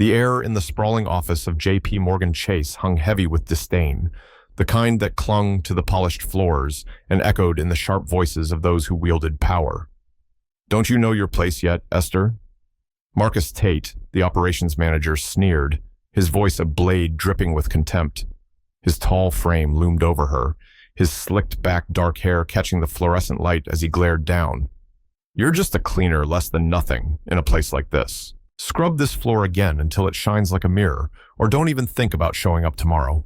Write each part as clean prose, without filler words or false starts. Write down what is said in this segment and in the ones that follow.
The air in the sprawling office of JPMorgan Chase hung heavy with disdain, the kind that clung to the polished floors and echoed in the sharp voices of those who wielded power. "Don't you know your place yet, Esther?" Marcus Tate, the operations manager, sneered, his voice a blade dripping with contempt. His tall frame loomed over her, his slicked-back dark hair catching the fluorescent light as he glared down. "You're just a cleaner less than nothing in a place like this. Scrub this floor again until it shines like a mirror, or don't even think about showing up tomorrow."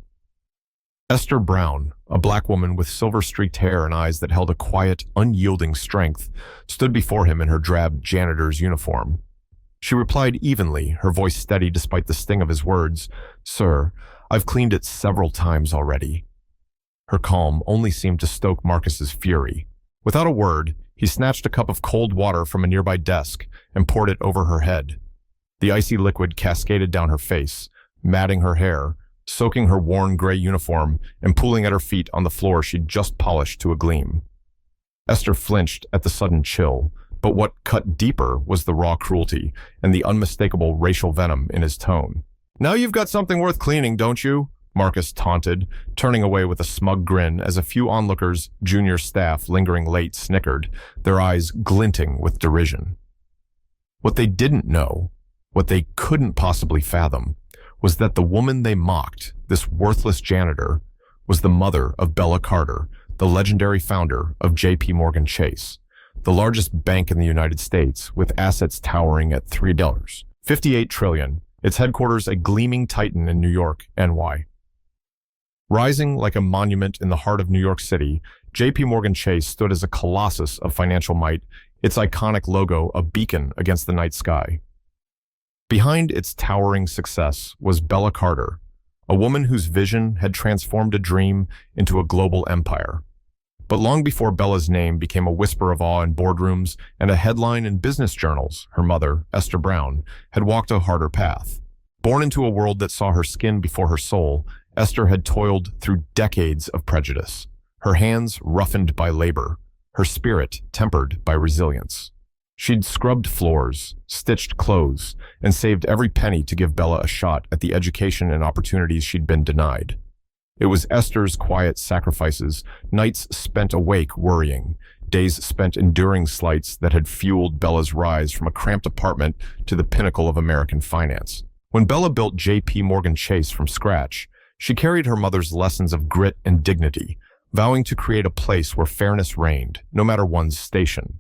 Esther Brown, a black woman with silver-streaked hair and eyes that held a quiet, unyielding strength, stood before him in her drab janitor's uniform. She replied evenly, her voice steady despite the sting of his words, "Sir, I've cleaned it several times already." Her calm only seemed to stoke Marcus's fury. Without a word, he snatched a cup of cold water from a nearby desk and poured it over her head. The icy liquid cascaded down her face, matting her hair, soaking her worn gray uniform and pooling at her feet on the floor she'd just polished to a gleam. Esther flinched at the sudden chill, but what cut deeper was the raw cruelty and the unmistakable racial venom in his tone. "Now you've got something worth cleaning, don't you?" Marcus taunted, turning away with a smug grin as a few onlookers, junior staff lingering late, snickered, their eyes glinting with derision. What they didn't know, what they couldn't possibly fathom, was that the woman they mocked, this worthless janitor, was the mother of Bella Carter, the legendary founder of JPMorgan Chase, the largest bank in the United States, with assets towering at $3.58 trillion, its headquarters a gleaming titan in New York, NY. Rising like a monument in the heart of New York City, JPMorgan Chase stood as a colossus of financial might, its iconic logo a beacon against the night sky. Behind its towering success was Bella Carter, a woman whose vision had transformed a dream into a global empire. But long before Bella's name became a whisper of awe in boardrooms and a headline in business journals, her mother, Esther Brown, had walked a harder path. Born into a world that saw her skin before her soul, Esther had toiled through decades of prejudice, her hands roughened by labor, her spirit tempered by resilience. She'd scrubbed floors, stitched clothes, and saved every penny to give Bella a shot at the education and opportunities she'd been denied. It was Esther's quiet sacrifices, nights spent awake worrying, days spent enduring slights that had fueled Bella's rise from a cramped apartment to the pinnacle of American finance. When Bella built JPMorgan Chase from scratch, she carried her mother's lessons of grit and dignity, vowing to create a place where fairness reigned, no matter one's station.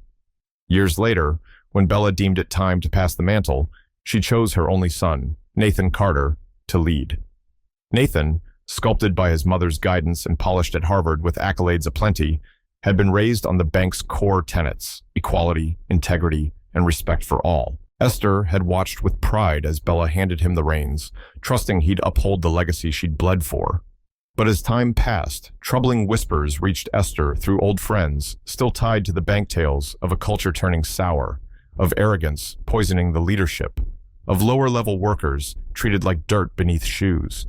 Years later, when Bella deemed it time to pass the mantle, she chose her only son, Nathan Carter, to lead. Nathan, sculpted by his mother's guidance and polished at Harvard with accolades aplenty, had been raised on the bank's core tenets: equality, integrity, and respect for all. Esther had watched with pride as Bella handed him the reins, trusting he'd uphold the legacy she'd bled for. But as time passed, troubling whispers reached Esther through old friends, still tied to the bank tales of a culture turning sour, of arrogance poisoning the leadership, of lower-level workers treated like dirt beneath shoes.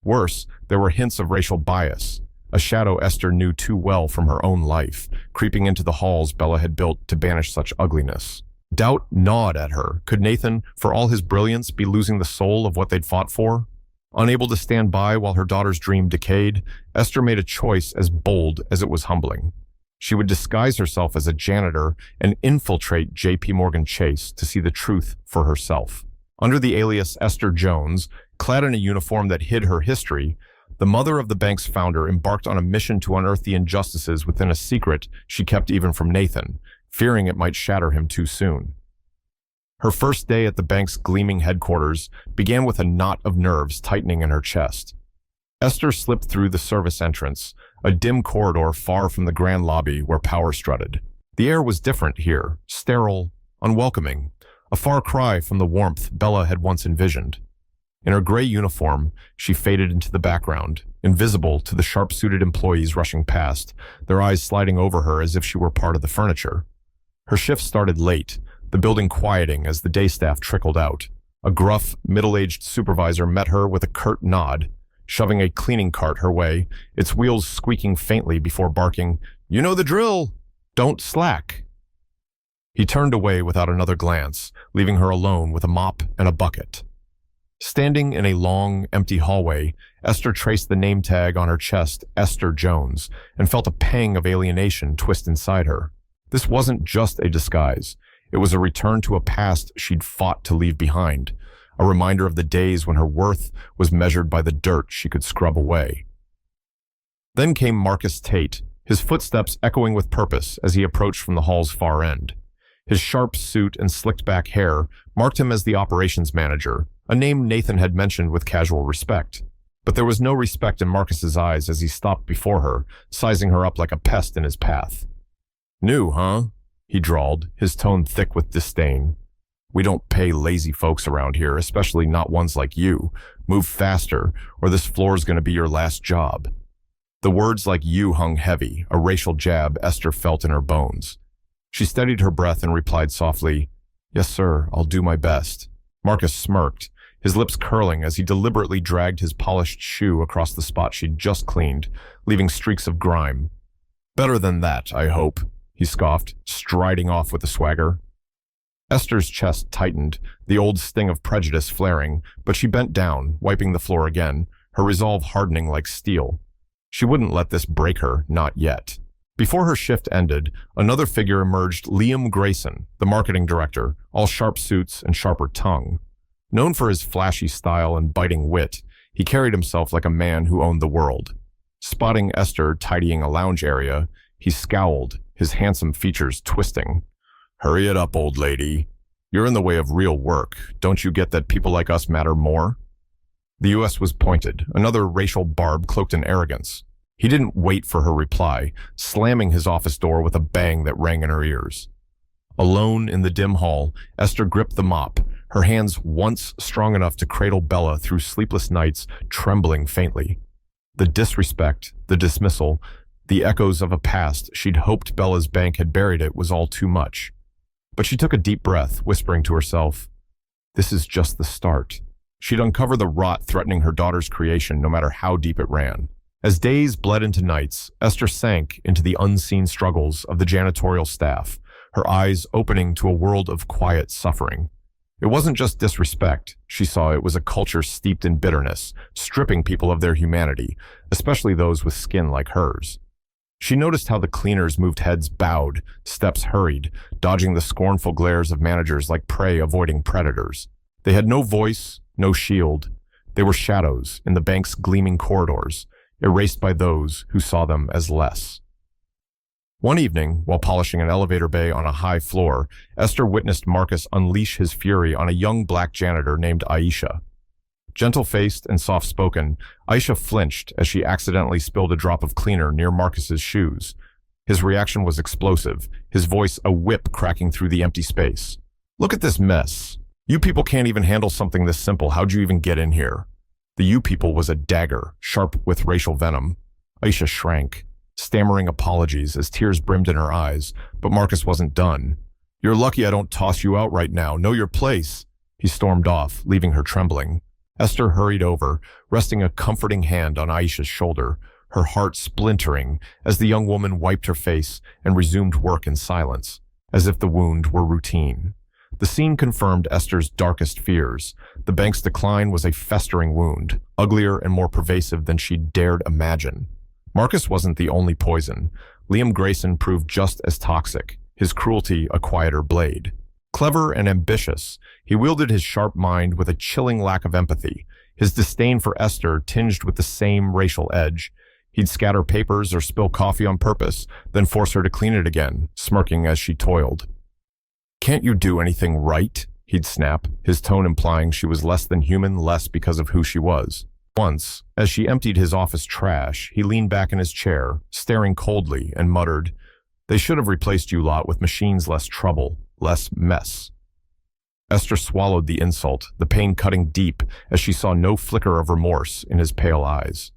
Worse, there were hints of racial bias, a shadow Esther knew too well from her own life, creeping into the halls Bella had built to banish such ugliness. Doubt gnawed at her. Could Nathan, for all his brilliance, be losing the soul of what they'd fought for? Unable to stand by while her daughter's dream decayed, Esther made a choice as bold as it was humbling. She would disguise herself as a janitor and infiltrate JPMorgan Chase to see the truth for herself. Under the alias Esther Jones, clad in a uniform that hid her history, the mother of the bank's founder embarked on a mission to unearth the injustices within a secret she kept even from Nathan, fearing it might shatter him too soon. Her first day at the bank's gleaming headquarters began with a knot of nerves tightening in her chest. Esther slipped through the service entrance, a dim corridor far from the grand lobby where power strutted. The air was different here, sterile, unwelcoming, a far cry from the warmth Bella had once envisioned. In her gray uniform, she faded into the background, invisible to the sharp-suited employees rushing past, their eyes sliding over her as if she were part of the furniture. Her shift started late, the building quieting as the day staff trickled out. A gruff, middle-aged supervisor met her with a curt nod, shoving a cleaning cart her way, its wheels squeaking faintly before barking, "You know the drill! Don't slack!" He turned away without another glance, leaving her alone with a mop and a bucket. Standing in a long, empty hallway, Esther traced the name tag on her chest, Esther Jones, and felt a pang of alienation twist inside her. This wasn't just a disguise. It was a return to a past she'd fought to leave behind, a reminder of the days when her worth was measured by the dirt she could scrub away. Then came Marcus Tate, his footsteps echoing with purpose as he approached from the hall's far end. His sharp suit and slicked-back hair marked him as the operations manager, a name Nathan had mentioned with casual respect. But there was no respect in Marcus's eyes as he stopped before her, sizing her up like a pest in his path. "New, huh?" he drawled, his tone thick with disdain. "We don't pay lazy folks around here, especially not ones like you. Move faster, or this floor's gonna be your last job." The words like "you" hung heavy, a racial jab Esther felt in her bones. She steadied her breath and replied softly, "Yes, sir, I'll do my best." Marcus smirked, his lips curling as he deliberately dragged his polished shoe across the spot she'd just cleaned, leaving streaks of grime. "Better than that, I hope," he scoffed, striding off with a swagger. Esther's chest tightened, the old sting of prejudice flaring, but she bent down, wiping the floor again, her resolve hardening like steel. She wouldn't let this break her, not yet. Before her shift ended, another figure emerged, Grayson, the marketing director, all sharp suits and sharper tongue. Known for his flashy style and biting wit, he carried himself like a man who owned the world. Spotting Esther tidying a lounge area, he scowled, his handsome features twisting. "Hurry it up, old lady. You're in the way of real work. Don't you get that people like us matter more?" The U.S. was pointed, another racial barb cloaked in arrogance. He didn't wait for her reply, slamming his office door with a bang that rang in her ears. Alone in the dim hall, Esther gripped the mop, her hands once strong enough to cradle Bella through sleepless nights, trembling faintly. The disrespect, the dismissal, the echoes of a past she'd hoped Bella's bank had buried it was all too much. But she took a deep breath, whispering to herself, "This is just the start." She'd uncover the rot threatening her daughter's creation no matter how deep it ran. As days bled into nights, Esther sank into the unseen struggles of the janitorial staff, her eyes opening to a world of quiet suffering. It wasn't just disrespect. She saw it was a culture steeped in bitterness, stripping people of their humanity, especially those with skin like hers. She noticed how the cleaners moved heads bowed, steps hurried, dodging the scornful glares of managers like prey avoiding predators. They had no voice, no shield. They were shadows in the bank's gleaming corridors, erased by those who saw them as less. One evening, while polishing an elevator bay on a high floor, Esther witnessed Marcus unleash his fury on a young black janitor named Aisha. Gentle-faced and soft-spoken, Aisha flinched as she accidentally spilled a drop of cleaner near Marcus's shoes. His reaction was explosive, his voice a whip cracking through the empty space. "Look at this mess. You people can't even handle something this simple. How'd you even get in here?" The "you people" was a dagger, sharp with racial venom. Aisha shrank, stammering apologies as tears brimmed in her eyes, but Marcus wasn't done. "You're lucky I don't toss you out right now. Know your place." He stormed off, leaving her trembling. Esther hurried over, resting a comforting hand on Aisha's shoulder, her heart splintering as the young woman wiped her face and resumed work in silence, as if the wound were routine. The scene confirmed Esther's darkest fears. The bank's decline was a festering wound, uglier and more pervasive than she'd dared imagine. Marcus wasn't the only poison. Grayson proved just as toxic, his cruelty a quieter blade. Clever and ambitious, he wielded his sharp mind with a chilling lack of empathy, his disdain for Esther tinged with the same racial edge. He'd scatter papers or spill coffee on purpose, then force her to clean it again, smirking as she toiled. "Can't you do anything right?" he'd snap, his tone implying she was less than human, less because of who she was. Once, as she emptied his office trash, he leaned back in his chair, staring coldly, and muttered, "They should have replaced you lot with machines less trouble, less mess." Esther swallowed the insult, the pain cutting deep as she saw no flicker of remorse in his pale eyes.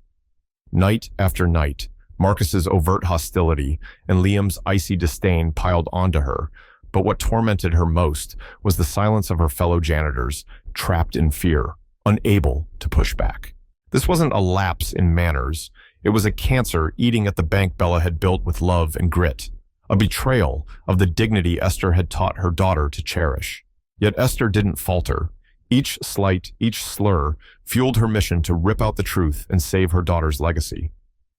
Night after night, Marcus's overt hostility and Liam's icy disdain piled onto her, but what tormented her most was the silence of her fellow janitors, trapped in fear, unable to push back. This wasn't a lapse in manners. It was a cancer eating at the bank Bella had built with love and grit, a betrayal of the dignity Esther had taught her daughter to cherish. Yet Esther didn't falter. Each slight, each slur, fueled her mission to rip out the truth and save her daughter's legacy.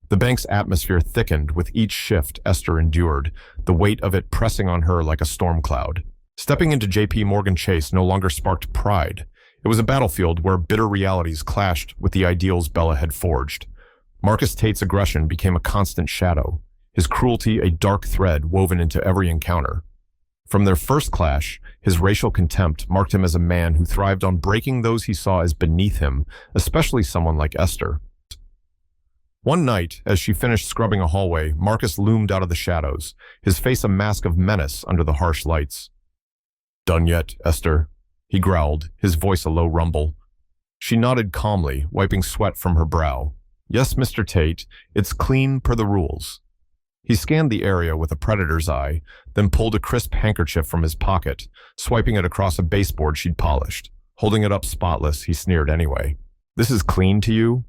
The bank's atmosphere thickened with each shift Esther endured, the weight of it pressing on her like a storm cloud. Stepping into JPMorgan Chase no longer sparked pride. It was a battlefield where bitter realities clashed with the ideals Bella had forged. Marcus Tate's aggression became a constant shadow, his cruelty a dark thread woven into every encounter. From their first clash, his racial contempt marked him as a man who thrived on breaking those he saw as beneath him, especially someone like Esther. One night, as she finished scrubbing a hallway, Marcus loomed out of the shadows, his face a mask of menace under the harsh lights. "Done yet, Esther?" he growled, his voice a low rumble. She nodded calmly, wiping sweat from her brow. "Yes, Mr. Tate, it's clean per the rules." He scanned the area with a predator's eye, then pulled a crisp handkerchief from his pocket, swiping it across a baseboard she'd polished. Holding it up spotless, he sneered anyway. "This is clean to you?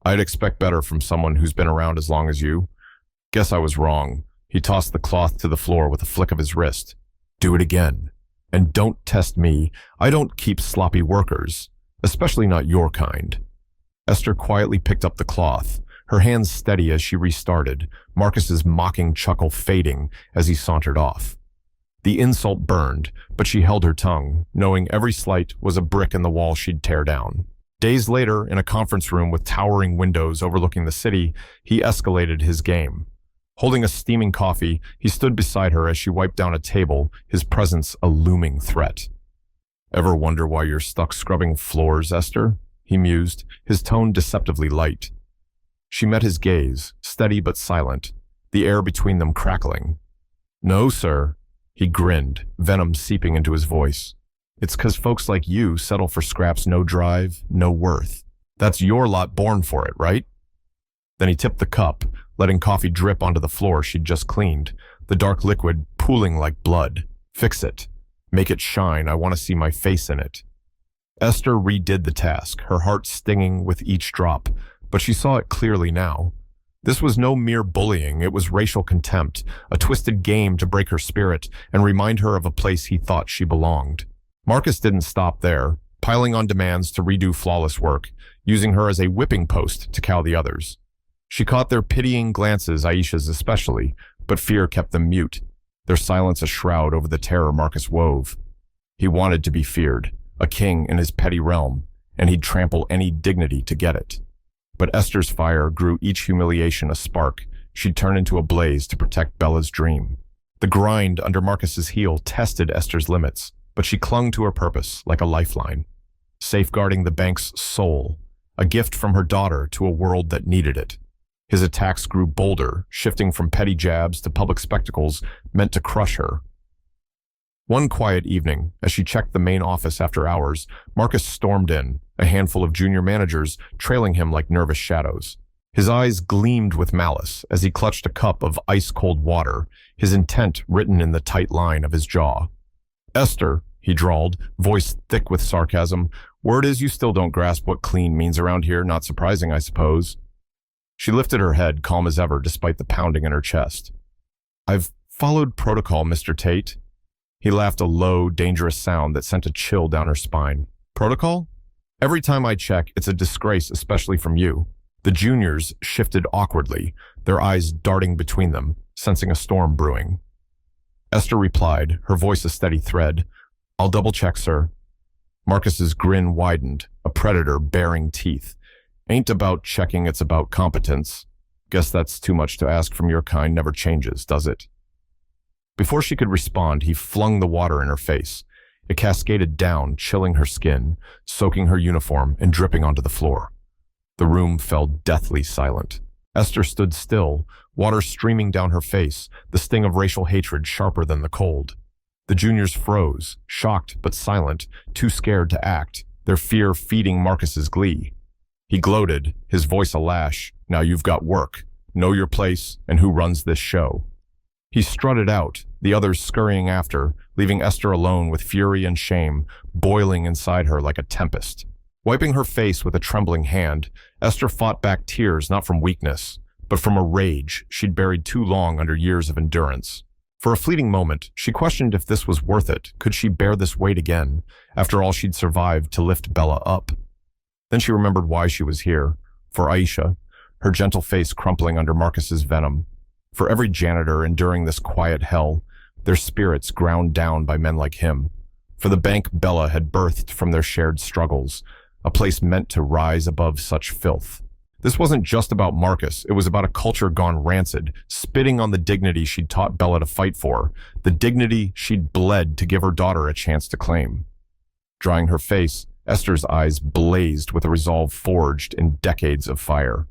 I'd expect better from someone who's been around as long as you." "Guess I was wrong." He tossed the cloth to the floor with a flick of his wrist. "Do it again. And don't test me. I don't keep sloppy workers, especially not your kind." Esther quietly picked up the cloth, her hands steady as she restarted, Marcus's mocking chuckle fading as he sauntered off. The insult burned, but she held her tongue, knowing every slight was a brick in the wall she'd tear down. Days later, in a conference room with towering windows overlooking the city, he escalated his game. Holding a steaming coffee, he stood beside her as she wiped down a table, his presence a looming threat. "Ever wonder why you're stuck scrubbing floors, Esther?" he mused, his tone deceptively light. She met his gaze, steady but silent, the air between them crackling. "No, sir." He grinned, venom seeping into his voice. "It's 'cause folks like you settle for scraps no drive, no worth. That's your lot born for it, right?" Then he tipped the cup, letting coffee drip onto the floor she'd just cleaned, the dark liquid pooling like blood. "Fix it. Make it shine. I want to see my face in it." Esther redid the task, her heart stinging with each drop, but she saw it clearly now. This was no mere bullying, it was racial contempt, a twisted game to break her spirit and remind her of a place he thought she belonged. Marcus didn't stop there, piling on demands to redo flawless work, using her as a whipping post to cow the others. She caught their pitying glances, Aisha's especially, but fear kept them mute, their silence a shroud over the terror Marcus wove. He wanted to be feared, a king in his petty realm, and he'd trample any dignity to get it. But Esther's fire grew each humiliation a spark. She'd turn into a blaze to protect Bella's dream. The grind under Marcus's heel tested Esther's limits, but she clung to her purpose like a lifeline, safeguarding the bank's soul, a gift from her daughter to a world that needed it. His attacks grew bolder, shifting from petty jabs to public spectacles meant to crush her. One quiet evening, as she checked the main office after hours, Marcus stormed in, a handful of junior managers trailing him like nervous shadows. His eyes gleamed with malice as he clutched a cup of ice-cold water, his intent written in the tight line of his jaw. "Esther," he drawled, voice thick with sarcasm, "word is you still don't grasp what clean means around here, not surprising, I suppose." She lifted her head, calm as ever, despite the pounding in her chest. "I've followed protocol, Mr. Tate." He laughed a low, dangerous sound that sent a chill down her spine. "Protocol? Every time I check, it's a disgrace, especially from you." The juniors shifted awkwardly, their eyes darting between them, sensing a storm brewing. Esther replied, her voice a steady thread. "I'll double-check, sir." Marcus's grin widened, a predator baring teeth. "Ain't about checking, it's about competence. Guess that's too much to ask from your kind, never changes, does it?" Before she could respond, he flung the water in her face. It cascaded down, chilling her skin, soaking her uniform, and dripping onto the floor. The room fell deathly silent. Esther stood still, water streaming down her face, the sting of racial hatred sharper than the cold. The juniors froze, shocked but silent, too scared to act, their fear feeding Marcus's glee. He gloated, his voice a lash. "Now you've got work. Know your place and who runs this show." He strutted out, the others scurrying after, leaving Esther alone with fury and shame, boiling inside her like a tempest. Wiping her face with a trembling hand, Esther fought back tears not from weakness, but from a rage she'd buried too long under years of endurance. For a fleeting moment, she questioned if this was worth it. Could she bear this weight again, after all she'd survived to lift Bella up? Then she remembered why she was here. For Aisha, her gentle face crumpling under Marcus's venom. For every janitor enduring this quiet hell, their spirits ground down by men like him. For the bank Bella had birthed from their shared struggles, a place meant to rise above such filth. This wasn't just about Marcus, it was about a culture gone rancid, spitting on the dignity she'd taught Bella to fight for, the dignity she'd bled to give her daughter a chance to claim. Drying her face, Esther's eyes blazed with a resolve forged in decades of fire.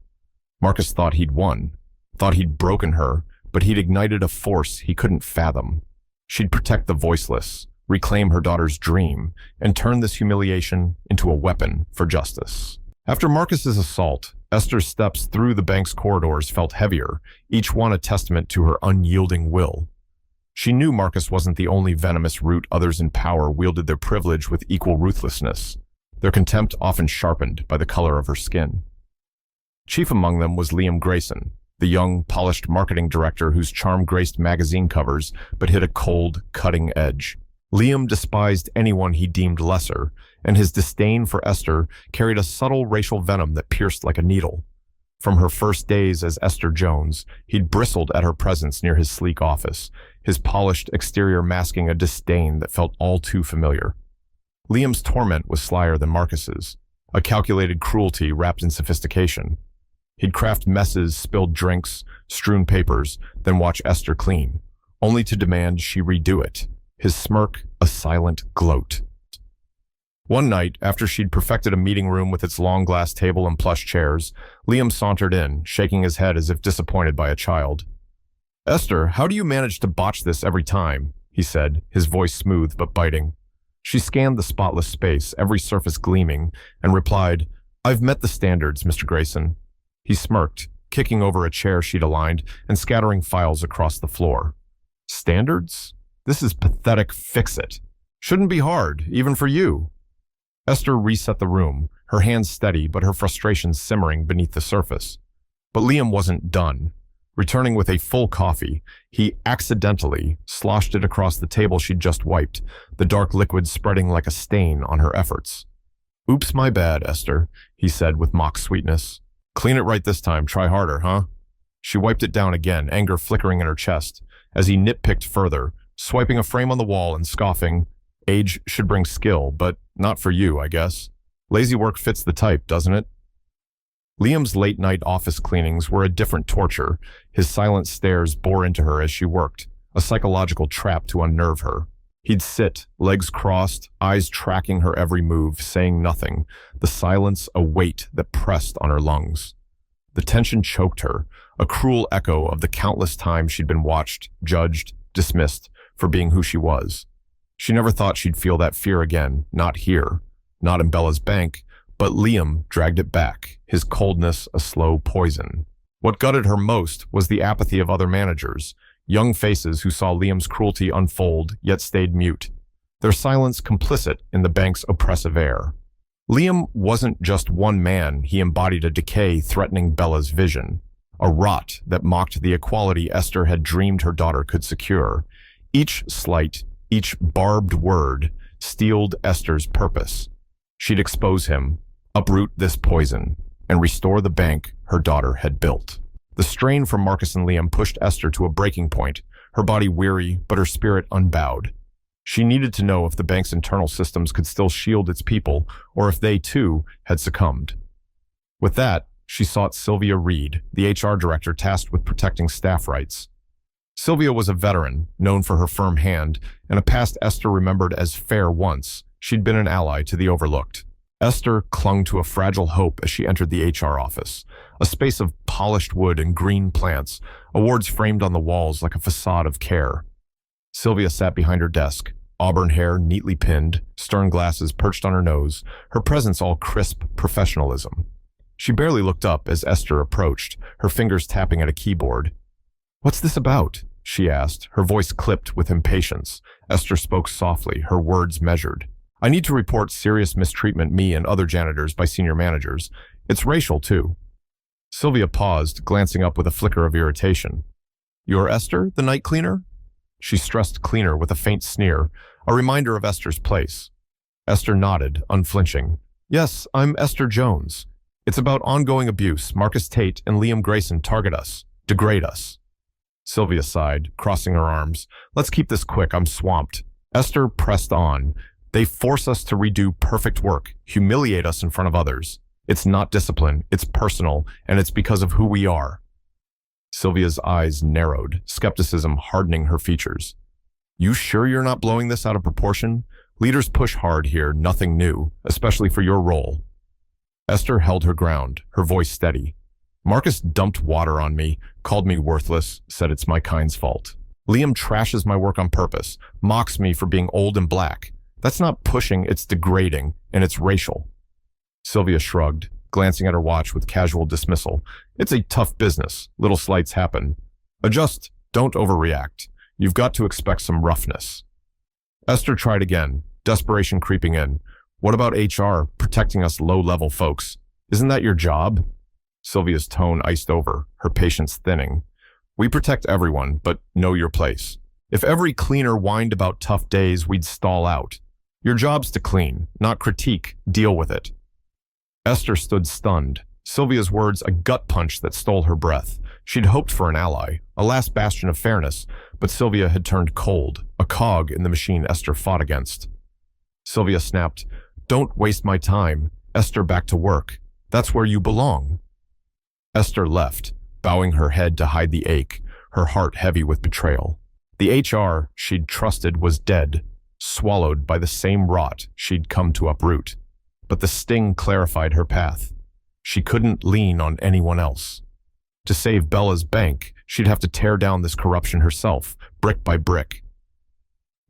Marcus thought he'd won, thought he'd broken her, but he'd ignited a force he couldn't fathom. She'd protect the voiceless, reclaim her daughter's dream, and turn this humiliation into a weapon for justice. After Marcus's assault, Esther's steps through the bank's corridors felt heavier, each one a testament to her unyielding will. She knew Marcus wasn't the only venomous root others in power wielded their privilege with equal ruthlessness, their contempt often sharpened by the color of her skin. Chief among them was Liam Grayson, the young, polished marketing director whose charm graced magazine covers but hid a cold, cutting edge. Liam despised anyone he deemed lesser, and his disdain for Esther carried a subtle racial venom that pierced like a needle. From her first days as Esther Jones, he'd bristled at her presence near his sleek office, his polished exterior masking a disdain that felt all too familiar. Liam's torment was slyer than Marcus's, a calculated cruelty wrapped in sophistication. He'd craft messes, spilled drinks, strewn papers, then watch Esther clean, only to demand she redo it, his smirk a silent gloat. One night, after she'd perfected a meeting room with its long glass table and plush chairs, Liam sauntered in, shaking his head as if disappointed by a child. "Esther, how do you manage to botch this every time?" he said, his voice smooth but biting. She scanned the spotless space, every surface gleaming, and replied, "I've met the standards, Mr. Grayson." He smirked, kicking over a chair she'd aligned and scattering files across the floor. "Standards? This is pathetic fix-it. Shouldn't be hard, even for you." Esther reset the room, her hands steady but her frustration simmering beneath the surface. But Liam wasn't done. Returning with a full coffee, he accidentally sloshed it across the table she'd just wiped, the dark liquid spreading like a stain on her efforts. "Oops, my bad, Esther," he said with mock sweetness. "Clean it right this time, try harder, huh?" She wiped it down again, anger flickering in her chest, as he nitpicked further, swiping a frame on the wall and scoffing, "Age should bring skill, but not for you, I guess. Lazy work fits the type, doesn't it?" Liam's late-night office cleanings were a different torture. His silent stares bore into her as she worked, a psychological trap to unnerve her. He'd sit, legs crossed, eyes tracking her every move, saying nothing, the silence a weight that pressed on her lungs. The tension choked her, a cruel echo of the countless times she'd been watched, judged, dismissed for being who she was. She never thought she'd feel that fear again, not here, not in Bella's bank, but Liam dragged it back, his coldness a slow poison. What gutted her most was the apathy of other managers, young faces who saw Liam's cruelty unfold yet stayed mute, their silence complicit in the bank's oppressive air. Liam wasn't just one man, he embodied a decay threatening Bella's vision, a rot that mocked the equality Esther had dreamed her daughter could secure. Each slight, each barbed word steeled Esther's purpose. She'd expose him, uproot this poison, and restore the bank her daughter had built. The strain from Marcus and Liam pushed Esther to a breaking point, her body weary but her spirit unbowed. She needed to know if the bank's internal systems could still shield its people or if they, too, had succumbed. With that, she sought Sylvia Reed, the HR director tasked with protecting staff rights. Sylvia was a veteran, known for her firm hand, and a past Esther remembered as fair once. She'd been an ally to the overlooked. Esther clung to a fragile hope as she entered the HR office, a space of polished wood and green plants, awards framed on the walls like a facade of care. Sylvia sat behind her desk, auburn hair neatly pinned, stern glasses perched on her nose, her presence all crisp professionalism. She barely looked up as Esther approached, her fingers tapping at a keyboard. "What's this about?" she asked, her voice clipped with impatience. Esther spoke softly, her words measured. "I need to report serious mistreatment me and other janitors by senior managers. It's racial, too." Sylvia paused, glancing up with a flicker of irritation. "You're Esther, the night cleaner?" she stressed cleaner with a faint sneer, a reminder of Esther's place. Esther nodded, unflinching. Yes, I'm Esther Jones. It's about ongoing abuse. Marcus Tate and Liam Grayson target us, degrade us. Sylvia sighed, crossing her arms. Let's keep this quick, I'm swamped. Esther pressed on. They force us to redo perfect work, humiliate us in front of others. It's not discipline, it's personal, and it's because of who we are. Sylvia's eyes narrowed, skepticism hardening her features. You sure you're not blowing this out of proportion? Leaders push hard here, nothing new, especially for your role. Esther held her ground, her voice steady. Marcus dumped water on me, called me worthless, said it's my kind's fault. Liam trashes my work on purpose, mocks me for being old and black. That's not pushing, it's degrading, and it's racial. Sylvia shrugged, glancing at her watch with casual dismissal. It's a tough business. Little slights happen. Adjust, don't overreact. You've got to expect some roughness. Esther tried again, desperation creeping in. What about HR, protecting us low-level folks? Isn't that your job? Sylvia's tone iced over, her patience thinning. We protect everyone, but know your place. If every cleaner whined about tough days, we'd stall out. Your job's to clean, not critique, deal with it. Esther stood stunned, Sylvia's words a gut punch that stole her breath. She'd hoped for an ally, a last bastion of fairness, but Sylvia had turned cold, a cog in the machine Esther fought against. Sylvia snapped, Don't waste my time. Esther, back to work. That's where you belong. Esther left, bowing her head to hide the ache, her heart heavy with betrayal. The HR she'd trusted was dead, swallowed by the same rot she'd come to uproot. But the sting clarified her path. She couldn't lean on anyone else. To save Bella's bank, she'd have to tear down this corruption herself, brick by brick.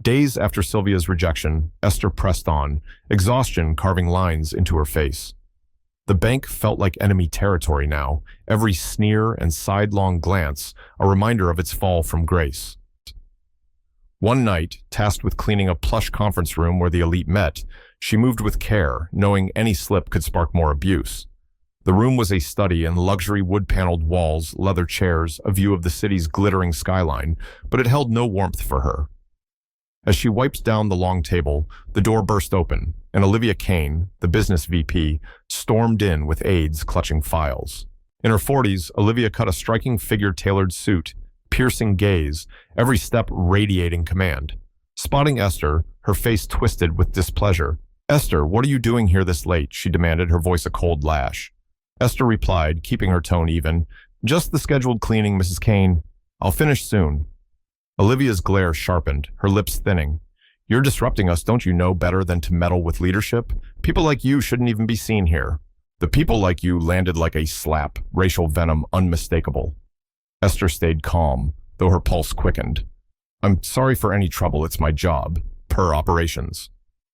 Days after Sylvia's rejection, Esther pressed on, exhaustion carving lines into her face. The bank felt like enemy territory now, every sneer and sidelong glance a reminder of its fall from grace. One night, tasked with cleaning a plush conference room where the elite met, she moved with care, knowing any slip could spark more abuse. The room was a study in luxury wood-paneled walls, leather chairs, a view of the city's glittering skyline, but it held no warmth for her. As she wiped down the long table, the door burst open, and Olivia Kane, the business VP, stormed in with aides clutching files. In her 40s, Olivia cut a striking figure-tailored suit, piercing gaze, every step radiating command. Spotting Esther, her face twisted with displeasure. Esther, what are you doing here this late? She demanded, her voice a cold lash. Esther replied, keeping her tone even. Just the scheduled cleaning, Mrs. Kane. I'll finish soon. Olivia's glare sharpened, her lips thinning. You're disrupting us, don't you know better than to meddle with leadership? People like you shouldn't even be seen here. The people like you landed like a slap, racial venom unmistakable. Esther stayed calm, though her pulse quickened. I'm sorry for any trouble, it's my job, per operations.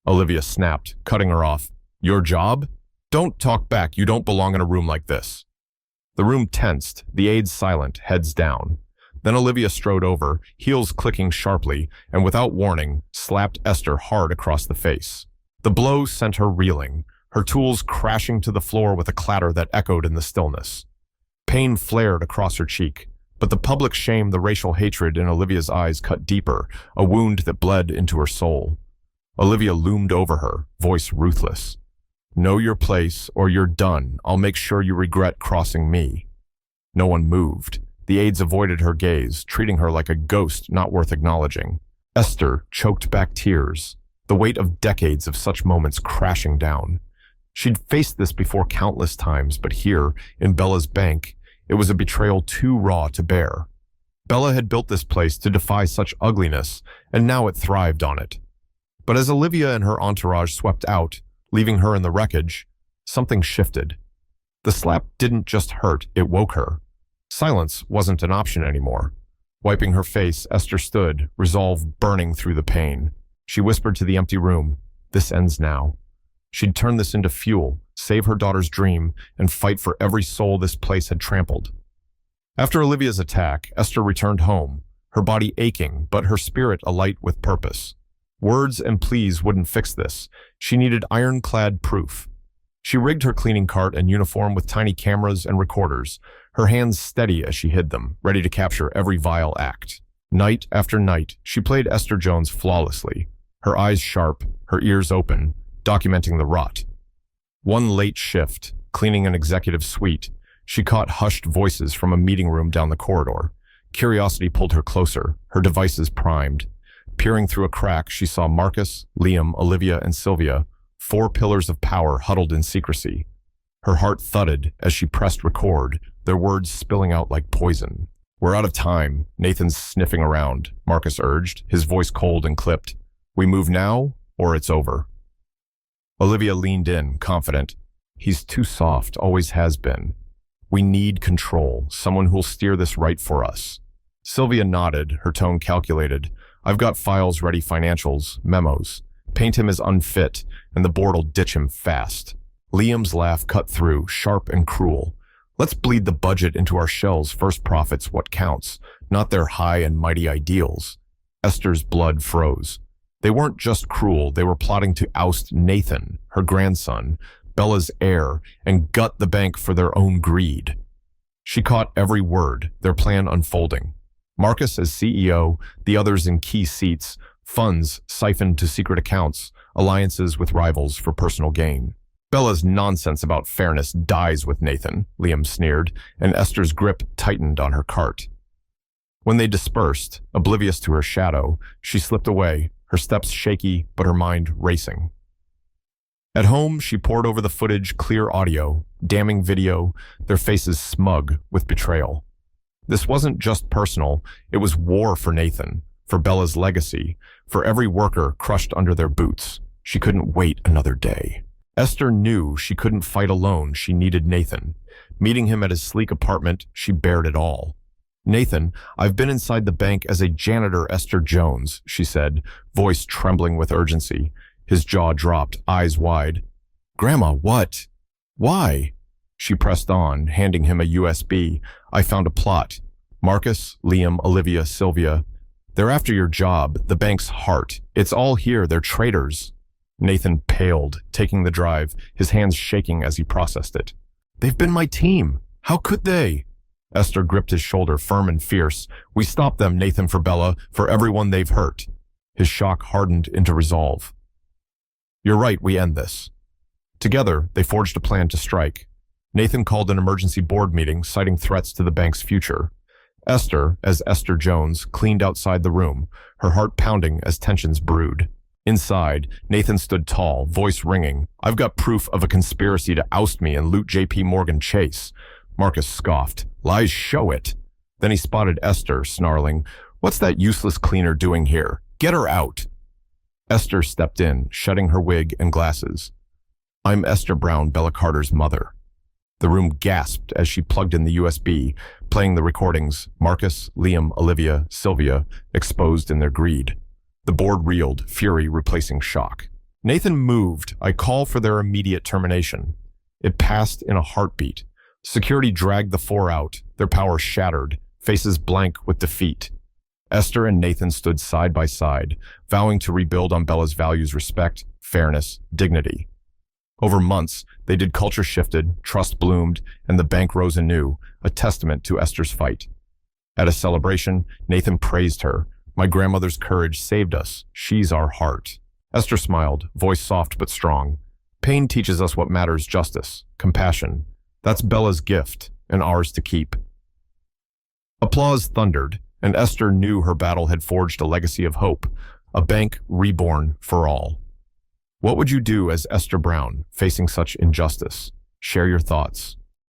Olivia snapped, cutting her off. Your job? Don't talk back, you don't belong in a room like this. The room tensed, the aides silent, heads down. Then Olivia strode over, heels clicking sharply, and without warning, slapped Esther hard across the face. The blow sent her reeling, her tools crashing to the floor with a clatter that echoed in the stillness. Pain flared across her cheek, but the public shame, the racial hatred in Olivia's eyes cut deeper, a wound that bled into her soul. Olivia loomed over her, voice ruthless. Know your place, or you're done. I'll make sure you regret crossing me. No one moved. The aides avoided her gaze, treating her like a ghost not worth acknowledging. Esther choked back tears, the weight of decades of such moments crashing down. She'd faced this before countless times, but here, in Bella's bank, it was a betrayal too raw to bear. Bella had built this place to defy such ugliness, and now it thrived on it. But as Olivia and her entourage swept out, leaving her in the wreckage, something shifted. The slap didn't just hurt, it woke her. Silence wasn't an option anymore. Wiping her face, Esther stood, resolve burning through the pain. She whispered to the empty room, "This ends now." She'd turn this into fuel, save her daughter's dream, and fight for every soul this place had trampled. After Olivia's attack, Esther returned home, her body aching, but her spirit alight with purpose. Words and pleas wouldn't fix this. She needed ironclad proof. She rigged her cleaning cart and uniform with tiny cameras and recorders, her hands steady as she hid them, ready to capture every vile act. Night after night, she played Esther Jones flawlessly, her eyes sharp, her ears open, documenting the rot. One late shift, cleaning an executive suite, she caught hushed voices from a meeting room down the corridor. Curiosity pulled her closer, her devices primed. Peering through a crack, she saw Marcus, Liam, Olivia, and Sylvia, 4 pillars of power huddled in secrecy. Her heart thudded as she pressed record, their words spilling out like poison. "We're out of time," Nathan's sniffing around, Marcus urged, his voice cold and clipped. "We move now, or it's over." Olivia leaned in, confident. "He's too soft, always has been. We need control, someone who'll steer this right for us." Sylvia nodded, her tone calculated. "I've got files ready, financials, memos. Paint him as unfit, and the board'll ditch him fast." Liam's laugh cut through, sharp and cruel. "Let's bleed the budget into our shells, first profits what counts, not their high and mighty ideals." Esther's blood froze. They weren't just cruel, they were plotting to oust Nathan, her grandson, Bella's heir, and gut the bank for their own greed. She caught every word, their plan unfolding. Marcus as CEO, the others in key seats, funds siphoned to secret accounts, alliances with rivals for personal gain. Bella's nonsense about fairness dies with Nathan, Liam sneered, and Esther's grip tightened on her cart. When they dispersed, oblivious to her shadow, she slipped away, her steps shaky but her mind racing. At home, she pored over the footage, clear audio, damning video, their faces smug with betrayal. This wasn't just personal, it was war for Nathan, for Bella's legacy, for every worker crushed under their boots. She couldn't wait another day. Esther knew she couldn't fight alone, she needed Nathan. Meeting him at his sleek apartment, she bared it all. "Nathan, I've been inside the bank as a janitor, Esther Jones," she said, voice trembling with urgency. His jaw dropped, eyes wide. "Grandma, what? Why?" She pressed on, handing him a USB. "I found a plot. Marcus, Liam, Olivia, Sylvia. They're after your job, the bank's heart. It's all here, they're traitors." Nathan paled, taking the drive, his hands shaking as he processed it. "They've been my team. How could they?" Esther gripped his shoulder, firm and fierce. "We stop them, Nathan, for Bella, for everyone they've hurt." His shock hardened into resolve. "You're right, we end this." Together, they forged a plan to strike. Nathan called an emergency board meeting, citing threats to the bank's future. Esther, as Esther Jones, cleaned outside the room, her heart pounding as tensions brewed. Inside, Nathan stood tall, voice ringing. "I've got proof of a conspiracy to oust me and loot JPMorgan Chase." Marcus scoffed. "Lies show it." Then he spotted Esther, snarling, "What's that useless cleaner doing here? Get her out." Esther stepped in, shutting her wig and glasses. "I'm Esther Brown, Bella Carter's mother." The room gasped as she plugged in the USB, playing the recordings, Marcus, Liam, Olivia, Sylvia, exposed in their greed. The board reeled, fury replacing shock. "Nathan moved. I call for their immediate termination." It passed in a heartbeat. Security dragged the 4 out, their power shattered, faces blank with defeat. Esther and Nathan stood side by side, vowing to rebuild on Bella's values: respect, fairness, dignity. Over months, they did culture shifted, trust bloomed, and the bank rose anew, a testament to Esther's fight. At a celebration, Nathan praised her. "My grandmother's courage saved us. She's our heart." Esther smiled, voice soft but strong. "Pain teaches us what matters: justice, compassion. That's Bella's gift, and ours to keep." Applause thundered, and Esther knew her battle had forged a legacy of hope, a bank reborn for all. What would you do as Esther Brown, facing such injustice? Share your thoughts.